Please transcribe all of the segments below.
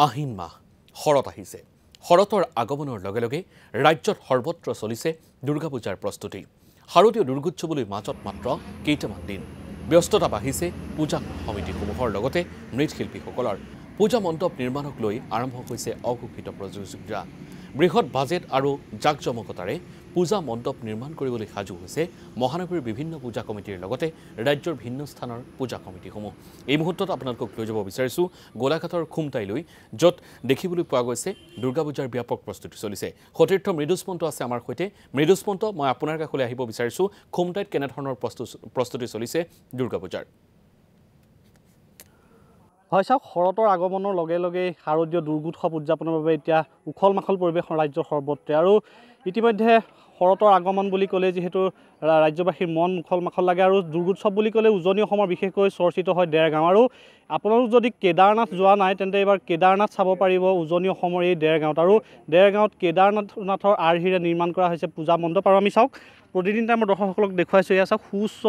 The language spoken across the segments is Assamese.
আহিন মাহ শৰত আহিছে। শৰতৰ আগমনৰ লগে লগে ৰাজ্যত সৰ্বত্ৰ চলিছে দুৰ্গা পূজাৰ প্ৰস্তুতি। শাৰদীয় দুৰ্গোৎসৱলৈ মাজত মাত্ৰ কেইটামান দিন। ব্যস্ততা বাঢ়িছে পূজা সমিতিসমূহৰ লগতে মৃৎশিল্পীসকলৰ। পূজা মণ্ডপ নিৰ্মাণক লৈ আৰম্ভ হৈছে অঘোষিত প্ৰতিযোগিতা। বৃহৎ বাজেট আৰু জাকজমকতাৰে পূজা মণ্ডপ নিৰ্মাণ কৰিবলৈ সাজু হৈছে মহানগৰীৰ বিভিন্ন পূজা কমিটিৰ লগতে ৰাজ্যৰ ভিন্ন স্থানৰ পূজা কমিটিসমূহ। এই মুহূৰ্তত আপোনালোকক লৈ যাব বিচাৰিছোঁ গোলাঘাটৰ খুমটাইলৈ, য'ত দেখিবলৈ পোৱা গৈছে দুৰ্গা পূজাৰ ব্যাপক প্ৰস্তুতি চলিছে। সতীৰ্থ মৃদুস্পন্ত আছে আমাৰ সৈতে। মৃদুস্পন্ত, মই আপোনাৰ কাষলৈ আহিব বিচাৰিছোঁ, খুমটাইত কেনেধৰণৰ প্ৰস্তুতি চলিছে দুৰ্গা পূজাৰ? হয় চাওক, শৰতৰ আগমনৰ লগে লগে শাৰদীয় দুৰ্গোৎসৱ উদযাপনৰ বাবে এতিয়া উখল মাখল পৰিৱেশ ৰাজ্যৰ সৰ্বত্ৰে। আৰু ইতিমধ্যে শৰতৰ আগমন বুলি ক'লে যিহেতু ৰাজ্যবাসীৰ মন উখল মাখল লাগে, আৰু দুৰ্গোৎসৱ বুলি ক'লে উজনি অসমৰ বিশেষকৈ চৰ্চিত হয় দেৰগাঁও। আৰু আপোনালোক যদি কেদাৰনাথ যোৱা নাই তেন্তে এইবাৰ কেদাৰনাথ চাব পাৰিব উজনি অসমৰ এই দেৰগাঁৱত। আৰু দেৰগাঁৱত কেদাৰনাথৰ আৰ্হিৰে নিৰ্মাণ কৰা হৈছে পূজা মণ্ডপ। আৰু আমি চাওক, প্ৰতিদিনে আমাৰ দৰ্শকসকলক দেখুৱাইছোঁ, এয়া চাওক সুউচ্চ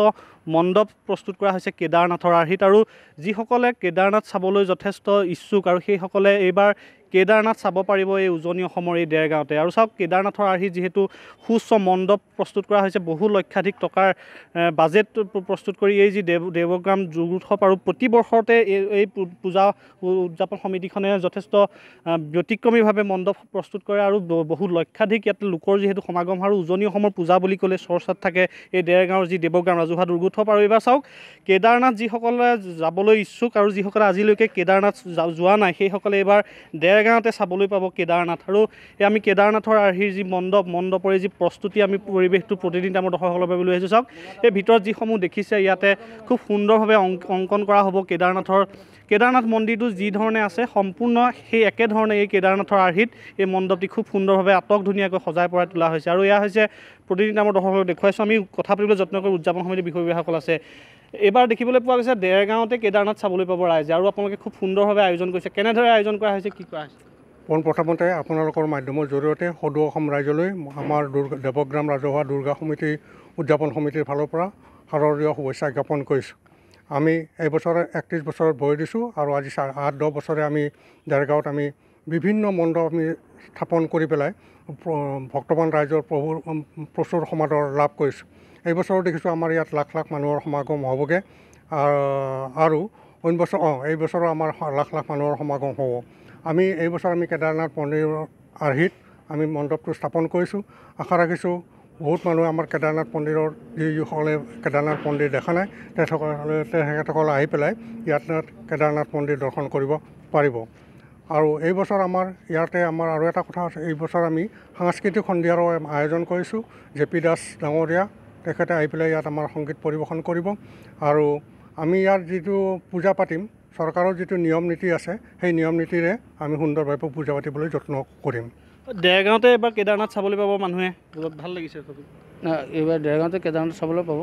মণ্ডপ প্ৰস্তুত কৰা হৈছে কেদাৰনাথৰ আৰ্হিত। আৰু যিসকলে কেদাৰনাথ চাবলৈ যথেষ্ট ইচ্ছুক আৰু সেইসকলে এইবাৰ কেদাৰনাথ চাব পাৰিব এই উজনি অসমৰ এই দেৰগাঁৱতে। আৰু চাওক, কেদাৰনাথৰ আৰ্হিত যিহেতু সুউচ্চ মণ্ডপ প্ৰস্তুত কৰা হৈছে, বহু লক্ষাধিক টকাৰ বাজেট প্ৰস্তুত কৰি এই যি দেৱগ্ৰাম দুৰ্গোৎসৱ, আৰু প্ৰতি বৰ্ষতে এই পূজা উদযাপন সমিতিখনে যথেষ্ট ব্যতিক্ৰমীভাৱে মণ্ডপ প্ৰস্তুত কৰে। আৰু বহু লক্ষাধিক ইয়াত লোকৰ যিহেতু সমাগম, আৰু উজনি অসমৰ পূজা বুলি ক'লে চৰ্চাত থাকে এই দেৰগাঁৱৰ যি দেৱগ্ৰাম ৰাজহুৱা দুৰ্গোৎসৱ। আৰু এইবাৰ চাওক, কেদাৰনাথ যিসকলে যাবলৈ ইচ্ছুক আৰু যিসকলে আজিলৈকে কেদাৰনাথ যোৱা নাই, সেইসকলে এইবাৰ দেৰগাঁৱতে চাবলৈ পাব কেদাৰনাথ। আৰু আমি কেদাৰনাথৰ আৰ্হিৰ যি মণ্ডপৰ যি প্ৰস্তুতি, আমি পৰিৱেশটো প্ৰতিদিনে আমাৰ দৰ্শকসকলৰ বাবে লৈ আহিছোঁ। চাওক, এই ভিতৰত যিসমূহ দেখিছে ইয়াতে খুব সুন্দৰভাৱে অংকন কৰা হ'ব কেদাৰনাথ মন্দিৰটো যি ধৰণে আছে সম্পূৰ্ণ সেই একেধৰণে এই কেদাৰনাথৰ আৰ্হিত এই মণ্ডপটি খুব সুন্দৰভাৱে আটক ধুনীয়াকৈ সজাই পৰাই তোলা হৈছে। আৰু এয়া হৈছে প্ৰতিদিনে আমাৰ দৰ্শকসকলক দেখুৱাইছোঁ। আমি কথা পাতিবলৈ যত্ন কৰি উদযাপন সমিতিৰ বিষয়ববীয়াসকল আছে। এইবাৰ দেখিবলৈ পোৱা গৈছে দেৰগাঁৱতে কেদাৰনাথ চাবলৈ পাব ৰাইজে, আৰু আপোনালোকে খুব সুন্দৰভাৱে আয়োজন কৰিছে। কেনেদৰে আয়োজন কৰা হৈছে, কি কৰা হৈছে? পোনপ্ৰথমতে আপোনালোকৰ মাধ্যমৰ জৰিয়তে সদৌ অসম ৰাইজলৈ আমাৰ দেৱগ্ৰাম ৰাজহুৱা দুৰ্গা সমিতি উদযাপন সমিতিৰ ফালৰ পৰা শাৰদীয় শুভেচ্ছা জ্ঞাপন কৰিছোঁ। আমি এইবছৰে 31 বছৰত ভৰি দিছোঁ, আৰু আজি 8-10 বছৰে আমি দেৰগাঁৱত আমি বিভিন্ন মণ্ডপ আমি স্থাপন কৰি পেলাই ভক্তবান ৰাইজৰ প্ৰচুৰ সমাদৰ লাভ কৰিছোঁ। এইবছৰো দেখিছোঁ আমাৰ ইয়াত লাখ লাখ মানুহৰ সমাগম হ'বগৈ, আৰু অইন বছৰ এইবছৰো আমাৰ লাখ লাখ মানুহৰ সমাগম হ'ব। আমি এইবছৰ কেদাৰনাথ মন্দিৰৰ আৰ্হিত আমি মণ্ডপটো স্থাপন কৰিছোঁ। আশা ৰাখিছোঁ বহুত মানুহে আমাৰ কেদাৰনাথ মন্দিৰৰ যিসকলে কেদাৰনাথ মন্দিৰ দেখা নাই তেখেতসকলে আহি পেলাই ইয়াত কেদাৰনাথ মন্দিৰ দৰ্শন কৰিব পাৰিব। আৰু এইবছৰ ইয়াতে আৰু এটা কথা আছে, এইবছৰ আমি সাংস্কৃতিক সন্ধিয়াৰো আয়োজন কৰিছোঁ। জে.পি. দাস ডাঙৰীয়া তেখেতে আহি পেলাই ইয়াত আমাৰ সংগীত পৰিৱেশন কৰিব। আৰু আমি ইয়াত যিটো পূজা পাতিম, চৰকাৰৰ যিটো নিয়ম নীতি আছে, সেই নিয়ম নীতিৰে আমি সুন্দৰভাৱে পূজা পাতিবলৈ যত্ন কৰিম। দেৰগাঁৱতে এইবাৰ কেদাৰনাথ চাবলৈ পাব মানুহে, ভাল লাগিছে। এইবাৰ দেৰগাঁৱতে কেদাৰনাথ চাবলৈ পাব।